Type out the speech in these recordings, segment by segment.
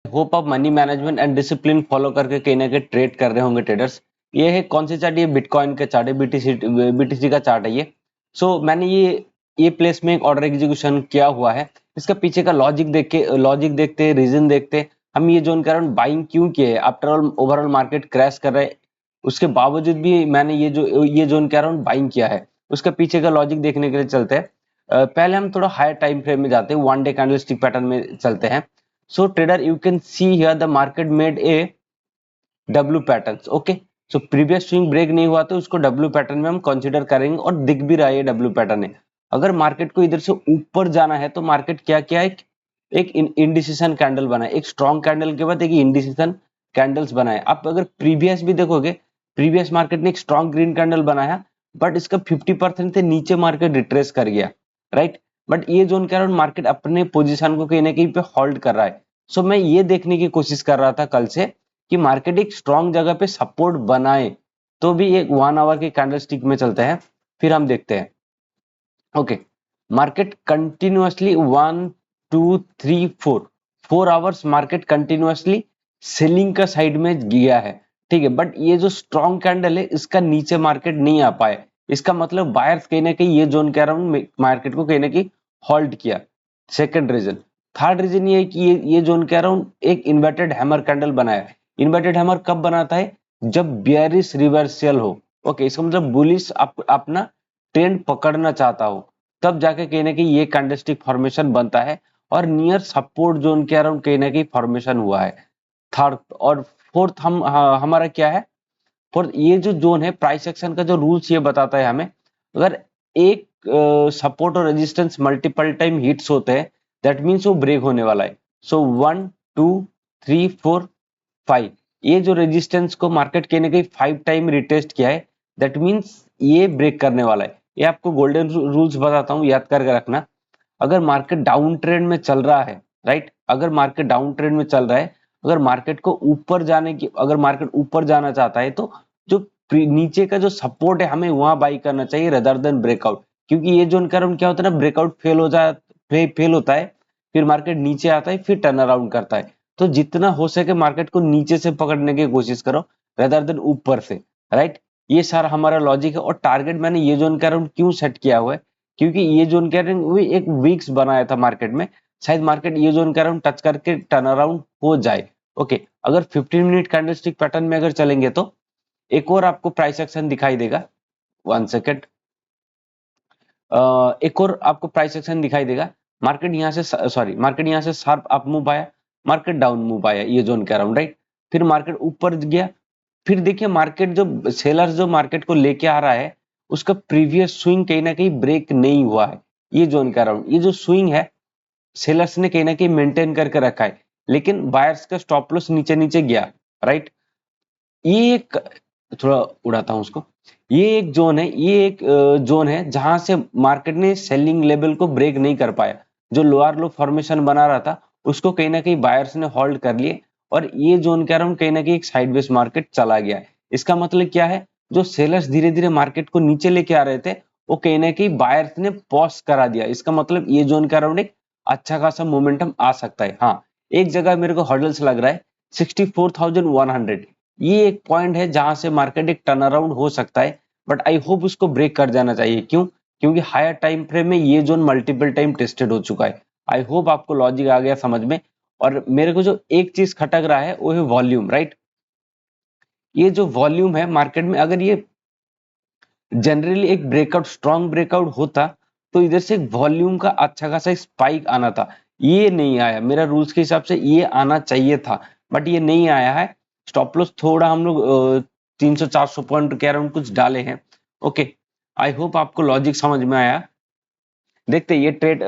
Hope आप money management and discipline follow करके कहीं ना कहीं ट्रेड कर रहे होंगे ट्रेडर्स। ये है कौन सी चार्ट? ये बिटकॉइन का चार्ट है, बीटीसी का चार्ट है ये। मैंने ये प्लेस में एक ऑर्डर एग्जीक्यूशन किया हुआ है। इसका पीछे का लॉजिक देखते हैं, रीजन देखते हैं, हम ये जोन के अराउंड बाइंग क्यों किए हैं। After all overall market crash कर रहा है, उसके बावजूद भी मैंने ये जोन के अराउंड बाइंग किया है। उसका पीछे का लॉजिक देखने के लिए चलते हैं। पहले हम थोड़ा हायर टाइम फ्रेम में जाते हैं, 1 डे कैंडलस्टिक पैटर्न में चलते हैं। So trader, you can see here the market made a W patterns. Okay. So previous swing break नहीं हुआ तो उसको W पैटर्न में हम कंसीडर करेंगे और दिख भी रहा है W पैटर्न है। अगर मार्केट को इधर से ऊपर जाना है तो मार्केट क्या क्या है, एक इंडिसिशन कैंडल बनाए, एक स्ट्रॉन्ग कैंडल के बाद एक इंडिसिशन कैंडल्स बनाए। आप अगर प्रीवियस भी देखोगे, प्रीवियस मार्केट ने एक स्ट्रॉन्ग ग्रीन कैंडल बनाया, बट इसका 50% से नीचे मार्केट रिट्रेस कर गया, राइट। बट ये जोन के अराउंड मार्केट अपने पोजीशन को कहीं ना कहीं पे होल्ड कर रहा है। मैं ये देखने की कोशिश कर रहा था कल से कि मार्केट एक स्ट्रॉन्ग जगह पे सपोर्ट बनाए, तो भी एक 1 आवर के कैंडलस्टिक में चलते हैं, फिर हम देखते हैं। Okay, market continuously 1 2 3 4 hours market continuously selling का साइड में गया है, ठीक है। बट ये जो स्ट्रॉन्ग कैंडल है इसका नीचे मार्केट नहीं आ पाए, इसका मतलब बायर्स कहीं ना कहीं ये जोन के अराउंड मार्केट को कहीं ना कहीं होल्ड किया। Second reason. थर्ड रीजन ये है कि ये जोन के अराउंड एक इन्वर्टेड हैमर कैंडल बनाया। इन्वर्टेड हैमर कब बनाता है? जब बियरिश रिवर्सल हो। ओके, इसका मतलब बुलिश अपना ट्रेंड पकड़ना चाहता हो, तब जाके कहीं ना कहीं ये कैंडलस्टिक फॉर्मेशन बनता है और नियर सपोर्ट जोन के अराउंड कहीं ना कहीं फॉर्मेशन हुआ है। थर्ड और फोर्थ हमारा क्या है? फोर्थ, ये जो जोन है प्राइस एक्शन का जो रूल्स ये बताता है हमें, अगर एक सपोर्ट और रेजिस्टेंस मल्टीपल टाइम हिट्स होते हैं, दैट मीन्स वो ब्रेक होने वाला है। 1 2 3 4 5, ये जो रेजिस्टेंस को मार्केट कहीं ना कहीं 5 टाइम रिटेस्ट किया है, दैट मीन्स ये ब्रेक करने वाला है। ये आपको गोल्डन रूल्स बताता हूँ, याद करके रखना। अगर मार्केट डाउन ट्रेंड में चल रहा है, राइट, अगर मार्केट डाउन ट्रेंड में चल रहा है, अगर मार्केट को ऊपर जाने की, अगर मार्केट ऊपर जाना चाहता है तो जो नीचे का जो सपोर्ट है हमें वहां बाई करना चाहिए रेदर देन ब्रेकआउट। क्योंकि ये जोन का क्या होता है ना, ब्रेकआउट फेल होता है, फिर मार्केट नीचे आता है, फिर टर्न अराउंड करता है। तो जितना हो सके मार्केट को नीचे से पकड़ने की कोशिश करो रेदर देन ऊपर से, राइट। ये सारा हमारा लॉजिक है। और टारगेट मैंने ये जोन का क्यों सेट किया हुआ है? क्योंकि ये जोन के अराउंड भी एक वीक्स बनाया था मार्केट में, शायद मार्केट ये जोन के अराउंड टच करके टर्न अराउंड हो जाए। ओके, अगर 15 मिनट कैंडलस्टिक पैटर्न में अगर चलेंगे तो एक और आपको प्राइस एक्शन दिखाई देगा। 1 सेकेंड, एक और आपको प्राइस एक्शन दिखाई देगा। मार्केट यहाँ से मार्केट यहाँ से शार्प अप मूव आया, मार्केट डाउन मूव आया ये जोन के अराउंड, राइट। फिर मार्केट ऊपर गया, फिर देखिए मार्केट जो सेलर्स जो मार्केट को लेके आ रहा है उसका प्रीवियस स्विंग कहीं ना कहीं ब्रेक नहीं हुआ है। ये जोन का अराउंड ये जो स्विंग है सेलर्स ने कहीं ना कहीं मेंटेन करके रखा है, लेकिन बायर्स का स्टॉप लॉस नीचे नीचे गया, राइट। ये एक, थोड़ा उड़ाता हूं उसको, ये एक जोन है, ये एक जोन है जहां से मार्केट ने सेलिंग लेवल को ब्रेक नहीं कर पाया। जो लोअर लो फॉर्मेशन बना रहा था उसको कहीं ना कहीं बायर्स ने होल्ड कर लिए और ये जोन के अराउंड कहीं ना कहीं एक साइडवेज मार्केट चला गया है। इसका मतलब क्या है? जो सेलर्स धीरे धीरे मार्केट को नीचे लेके आ रहे थे वो कहीं ना कहीं बायर्स ने पॉज करा दिया। इसका मतलब ये जोन के अराउंड एक अच्छा खासा मोमेंटम आ सकता है। हाँ, एक जगह मेरे को हर्डल्स लग रहा है 64,100, ये एक पॉइंट है जहां से मार्केट एक टर्न अराउंड हो सकता है, बट आई होप उसको ब्रेक कर जाना चाहिए। क्यों? क्योंकि हायर टाइम फ्रेम में ये जोन मल्टीपल टाइम टेस्टेड हो चुका है। आई होप आपको लॉजिक आ गया समझ में। और मेरे को जो एक चीज खटक रहा है वो है वॉल्यूम, राइट। ये जो वॉल्यूम है मार्केट में, अगर ये जनरली एक ब्रेकआउट, स्ट्रॉन्ग ब्रेकआउट होता तो इधर से वॉल्यूम का अच्छा खासा स्पाइक आना था, ये नहीं आया। मेरा रूल्स के हिसाब से ये आना चाहिए था, बट ये नहीं आया है। स्टॉप लॉस थोड़ा हम लोग 300-400 पॉइंट के अराउंड कुछ डाले हैं। ओके, आई होप आपको लॉजिक समझ में आया। देखते हैं ये ट्रेड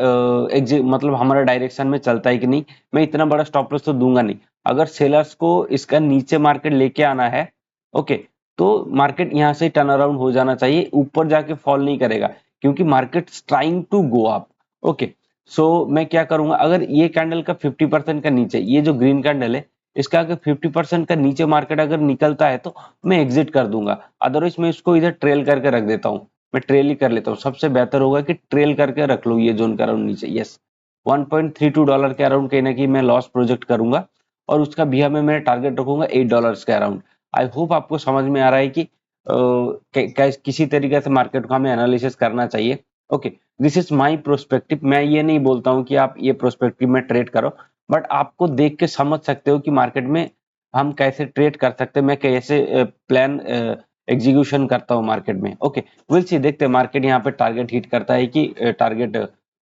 मतलब हमारा डायरेक्शन में चलता है कि नहीं। मैं इतना बड़ा स्टॉप लॉस तो दूंगा नहीं। अगर सेलर्स को इसका नीचे मार्केट लेके आना है, ओके, तो मार्केट यहाँ से टर्न अराउंड हो जाना चाहिए, ऊपर जाके फॉल नहीं करेगा क्योंकि market trying to go up. Okay, मैं क्या करूंगा, अगर ये कैंडल का 50% का नीचे, ये जो ग्रीन कैंडल है इसका अगर 50% का नीचे मार्केट अगर निकलता है तो मैं एग्जिट कर दूंगा। अदरवाइज मैं इसको इधर ट्रेल करके रख देता हूँ, मैं ट्रेल ही कर लेता हूँ। सबसे बेहतर होगा कि ट्रेल करके रख लो ये जोन के अराउंड नीचे। यस, $1.32 के अराउंड कहीं ना कहीं मैं लॉस प्रोजेक्ट करूंगा और उसका भी में मैं टारगेट रखूंगा $8 के अराउंड। आई होप आपको समझ में आ रहा है कि किसी तरीके से मार्केट को हमें एनालिसिस करना चाहिए। Okay, this is my prospective. मैं ये नहीं बोलता हूँ कि आप ये प्रोस्पेक्टिव में ट्रेड करो, बट आपको देख के समझ सकते हो कि मार्केट में हम कैसे ट्रेड कर सकते हैं, मैं कैसे प्लान एग्जीक्यूशन करता हूँ मार्केट में। ओके, विल सी, देखते हैं मार्केट यहाँ पे टारगेट हिट करता है कि टारगेट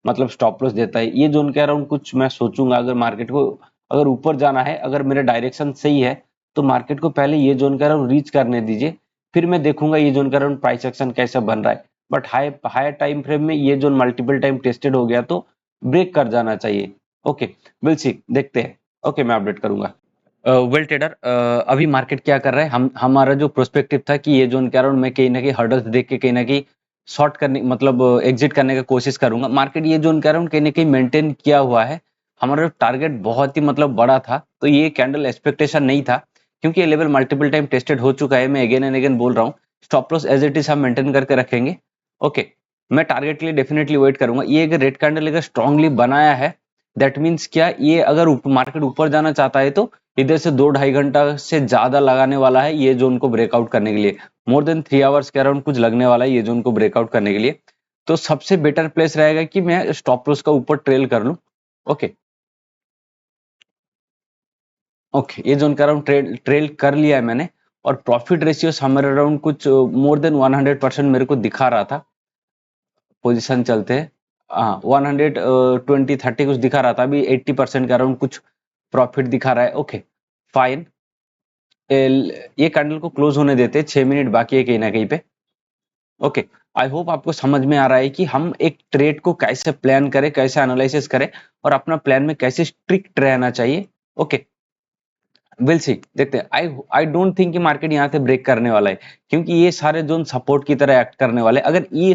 मतलब स्टॉप लॉस देता है। ये जोन के अराउंड कुछ मैं सोचूंगा, अगर मार्केट को अगर ऊपर जाना है, अगर मेरा डायरेक्शन सही है, तो मार्केट को पहले ये जोन के अराउंड रीच करने दीजिए, फिर मैं देखूंगा ये जोन के अराउंड प्राइस एक्शन कैसा बन रहा है। बट हाई टाइम फ्रेम में ये जोन मल्टीपल टाइम टेस्टेड हो गया तो ब्रेक कर जाना चाहिए। ओके, विल सी, देखते हैं। ओके, मैं अपडेट करूंगा। वेल ट्रेडर, अभी मार्केट क्या कर रहा है, हम हमारा जो प्रोस्पेक्टिव था कि ये जोन के अराउंड मैं कहीं ना कहीं हर्डल्स देख के कहीं ना कहीं शॉर्ट करने मतलब एग्जिट करने का कोशिश करूंगा। मार्केट ये जोन के अराउंड कहीं ना कहीं मेंटेन किया हुआ है। हमारा टारगेट बहुत ही मतलब बड़ा था, तो ये कैंडल एक्सपेक्टेशन नहीं था, क्योंकि ये लेवल मल्टीपल टाइम टेस्टेड हो चुका है। मैं अगेन एंड अगेन बोल रहा हूँ, stop loss as it is हम मेंटेन करके रखेंगे। ओके, मैं टारगेट के लिए डेफिनेटली वेट करूंगा। ये अगर रेड कैंडल अगर स्ट्रांगली बनाया है, दैट मीन्स क्या, ये अगर मार्केट ऊपर जाना चाहता है तो इधर से 2-2.5 घंटा से ज्यादा लगाने वाला है ये जोन को ब्रेकआउट करने के लिए। मोर देन 3 आवर्स के अराउंड कुछ लगने वाला है ये जोन को ब्रेकआउट करने के लिए। तो सबसे बेटर प्लेस रहेगा कि मैं स्टॉप लॉस का ऊपर ट्रेल कर लूं। ओके, ओके, ये जोन के अराउंड ट्रेल कर लिया है मैंने, और प्रॉफिट रेशियो समर अराउंड कुछ मोर देन 100% मेरे को दिखा रहा था। पोजीशन चलते हैं, हाँ 120-30 कुछ दिखा रहा था, अभी 80% के अराउंड कुछ प्रॉफिट दिखा रहा है। ओके, फाइन, ये कैंडल को क्लोज होने देते, 6 मिनट बाकी है कहीं ना कहीं पे। ओके, आई होप आपको समझ में आ रहा है कि हम एक ट्रेड को कैसे प्लान करें, कैसे एनालिसिस करें, और अपना प्लान में कैसे स्ट्रिक्ट रहना चाहिए। ओके, विल सी, देखते हैं। आई आई डोंट थिंक कि मार्केट यहाँ से ब्रेक करने वाला है, क्योंकि ये सारे जोन सपोर्ट की तरह एक्ट करने वाले हैं। अगर ये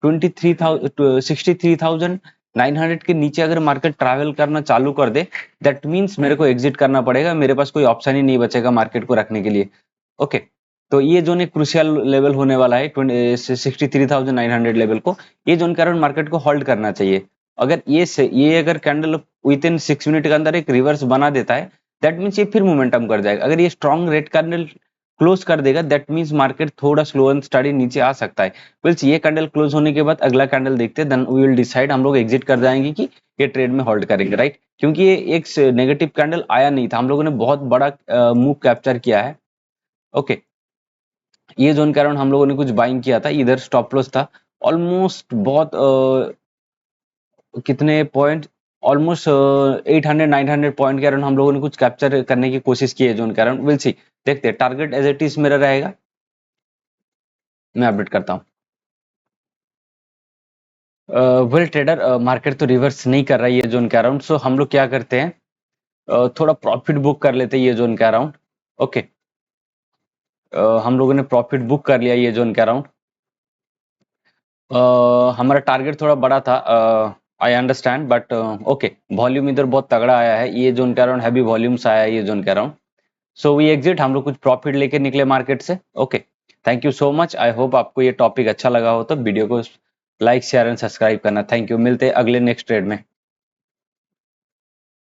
63,900 के नीचे अगर मार्केट ट्रैवल करना चालू कर दे, दैट मीन्स मेरे को एग्जिट करना पड़ेगा, मेरे पास कोई ऑप्शन ही नहीं बचेगा मार्केट को रखने के लिए। ओके, तो ये जोन एक क्रुशियल लेवल होने वाला है, 63,900 लेवल को, ये जोन कारण मार्केट को होल्ड करना चाहिए। अगर ये अगर कैंडल विद इन 6 मिनट के अंदर एक रिवर्स बना देता है, दैट मीन्स ये फिर मोमेंटम कर जाएगा। अगर ये स्ट्रॉन्ग रेड कैंडल क्लोज कर देगा, दैट मीन्स मार्केट थोड़ा स्लो एंड स्टडी नीचे आ सकता है। वेल्स, ये कैंडल क्लोज होने के बाद अगला कैंडल देखते हैं, देन वी विल डिसाइड, हम लोग एग्जिट कर जाएंगे कि ये ट्रेड में होल्ड करेंगे, राइट? क्योंकि ये एक नेगेटिव कैंडल आया नहीं था, हम लोगों ने बहुत बड़ा मूव कैप्चर किया है। ओके, ये जोन के अराउंड हम लोगों ने कुछ बाइंग किया था, इधर स्टॉप लॉस था ऑलमोस्ट बहुत कितने पॉइंट, ऑलमोस्ट 800-900 पॉइंट के अराउंड हम लोगों ने कुछ कैप्चर करने की कोशिश की है जोन के अराउंड। विल सी, देखते हैं। टारगेट एज इट इज मेरा रहेगा, मैं अपडेट करता हूँ। वेल ट्रेडर, मार्केट तो रिवर्स नहीं कर रहा है ये जोन के अराउंड, सो हम लोग क्या करते हैं, थोड़ा प्रॉफिट बुक कर लेते हैं ये जोन के अराउंड। ओके, हम लोगों ने प्रॉफिट बुक कर लिया ये जोन के अराउंड। हमारा टारगेट थोड़ा बड़ा था, I understand, but okay, volume इधर बहुत तगड़ा आया है, ये जोन के अराउंड हैवी वॉल्यूम्स आया है ये जोन के अराउंड। सो वी एग्जिट, हम लोग कुछ प्रॉफिट लेके निकले मार्केट से। Okay, thank you so much. I hope आपको ये टॉपिक अच्छा लगा हो, तो वीडियो को लाइक शेयर एंड सब्सक्राइब करना। थैंक यू, मिलते हैं अगले नेक्स्ट ट्रेड में।